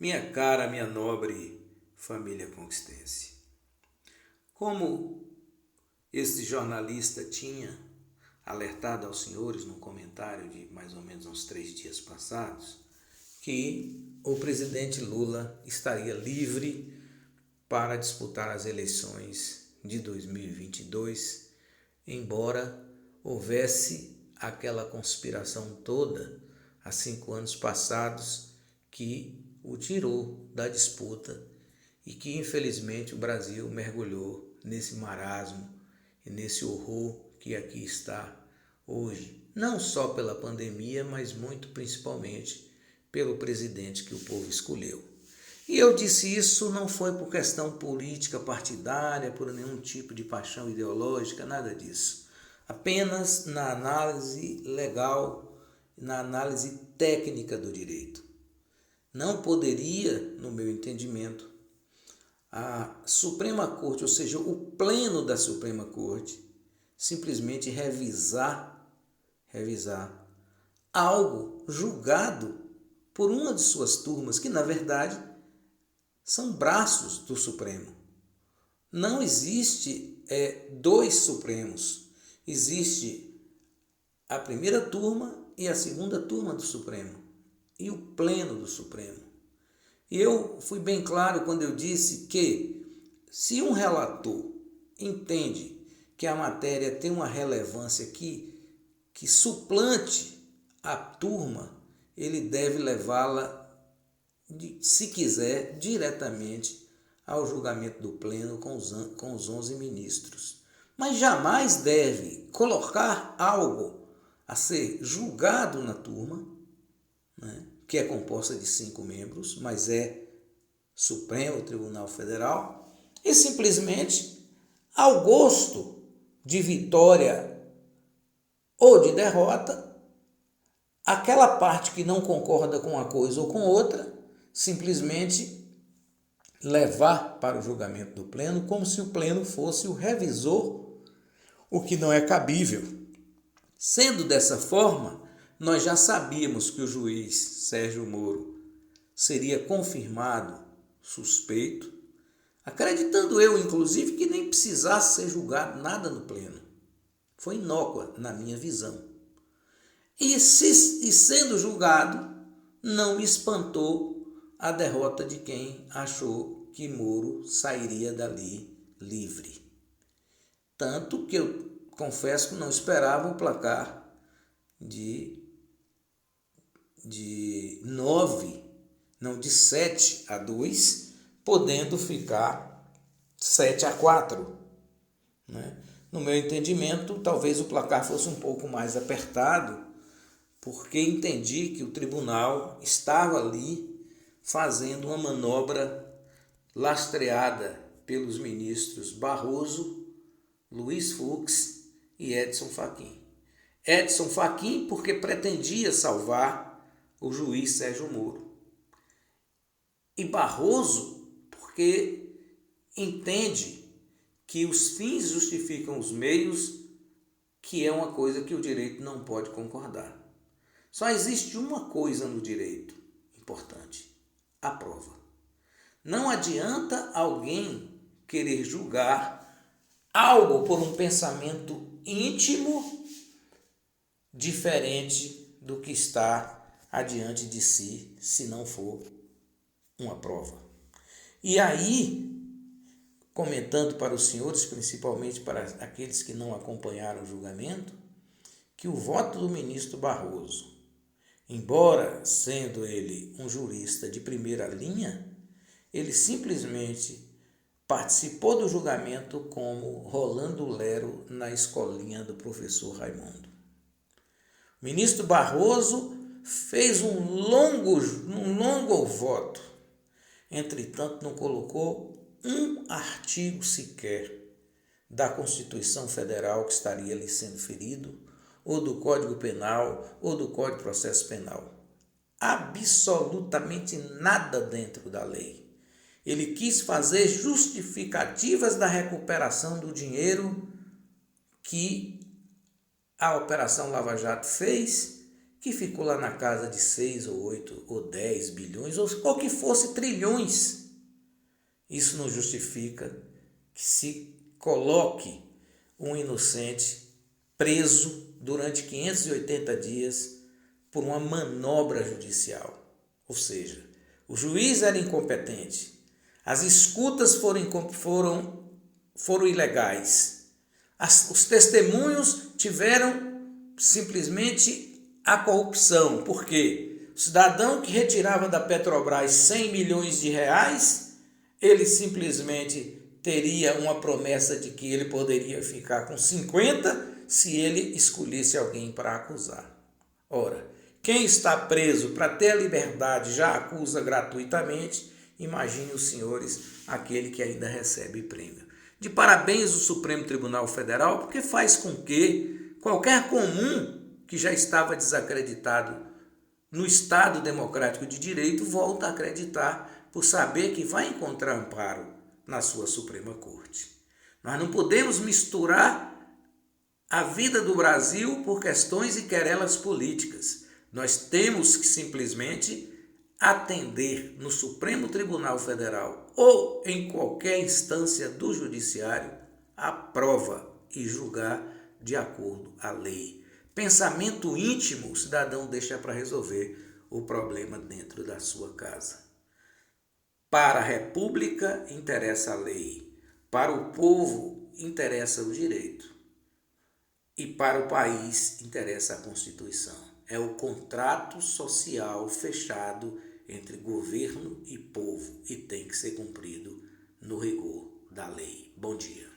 Minha cara, minha nobre família conquistense. Como este jornalista tinha alertado aos senhores num comentário de mais ou menos uns 3 dias passados, que o presidente Lula estaria livre para disputar as eleições de 2022, embora houvesse aquela conspiração toda há 5 anos passados que o tirou da disputa e que infelizmente o Brasil mergulhou nesse marasmo e nesse horror que aqui está hoje, não só pela pandemia, mas muito principalmente pelo presidente que o povo escolheu. E eu disse isso não foi por questão política partidária, por nenhum tipo de paixão ideológica, nada disso. Apenas na análise legal, na análise técnica do direito. Não poderia, no meu entendimento, a Suprema Corte, ou seja, o pleno da Suprema Corte, simplesmente revisar algo julgado por uma de suas turmas, que na verdade são braços do Supremo. Não existe dois Supremos. Existe a primeira turma e a segunda turma do Supremo. E o pleno do Supremo. E eu fui bem claro quando eu disse que se um relator entende que a matéria tem uma relevância que suplante a turma, ele deve levá-la, se quiser, diretamente ao julgamento do pleno com os 11 ministros. Mas jamais deve colocar algo a ser julgado na turma, né, que é composta de 5 membros, mas é Supremo Tribunal Federal, e simplesmente, ao gosto de vitória ou de derrota, aquela parte que não concorda com uma coisa ou com outra, simplesmente levar para o julgamento do pleno como se o pleno fosse o revisor, o que não é cabível. Sendo dessa forma, nós já sabíamos que o juiz Sérgio Moro seria confirmado suspeito, acreditando eu, inclusive, que nem precisasse ser julgado nada no pleno. Foi inócua, na minha visão. E sendo julgado, não me espantou a derrota de quem achou que Moro sairia dali livre. Tanto que eu confesso que não esperava um placar de 7-2, podendo ficar 7-4. Né? No meu entendimento, talvez o placar fosse um pouco mais apertado, porque entendi que o tribunal estava ali fazendo uma manobra lastreada pelos ministros Barroso, Luiz Fux e Edson Fachin. Edson Fachin porque pretendia salvar o juiz Sérgio Moro. E Barroso porque entende que os fins justificam os meios, que é uma coisa que o direito não pode concordar. Só existe uma coisa no direito importante: a prova. Não adianta alguém querer julgar algo por um pensamento íntimo diferente do que está adiante de si, se não for uma prova. E aí, comentando para os senhores, principalmente para aqueles que não acompanharam o julgamento, que o voto do ministro Barroso, embora sendo ele um jurista de primeira linha, ele simplesmente participou do julgamento como Rolando Lero na escolinha do professor Raimundo. O ministro Barroso fez um longo voto, entretanto não colocou um artigo sequer da Constituição Federal que estaria ali sendo ferido, ou do Código Penal, ou do Código de Processo Penal. Absolutamente nada dentro da lei. Ele quis fazer justificativas da recuperação do dinheiro que a Operação Lava Jato fez que ficou lá na casa de 6 ou 8 ou 10 bilhões, ou que fosse trilhões. Isso não justifica que se coloque um inocente preso durante 580 dias por uma manobra judicial. Ou seja, o juiz era incompetente, as escutas foram ilegais, os testemunhos tiveram simplesmente a corrupção. Por quê? O cidadão que retirava da Petrobras 100 milhões de reais, ele simplesmente teria uma promessa de que ele poderia ficar com 50 se ele escolhesse alguém para acusar. Ora, quem está preso para ter a liberdade já acusa gratuitamente, imagine os senhores, aquele que ainda recebe prêmio. De parabéns o Supremo Tribunal Federal, porque faz com que qualquer comum que já estava desacreditado no Estado Democrático de Direito volta a acreditar por saber que vai encontrar amparo na sua Suprema Corte. Nós não podemos misturar a vida do Brasil por questões e querelas políticas. Nós temos que simplesmente atender no Supremo Tribunal Federal ou em qualquer instância do Judiciário a prova e julgar de acordo à lei. Pensamento íntimo, o cidadão deixa para resolver o problema dentro da sua casa. Para a República interessa a lei, para o povo interessa o direito e para o país interessa a Constituição. É o contrato social fechado entre governo e povo e tem que ser cumprido no rigor da lei. Bom dia.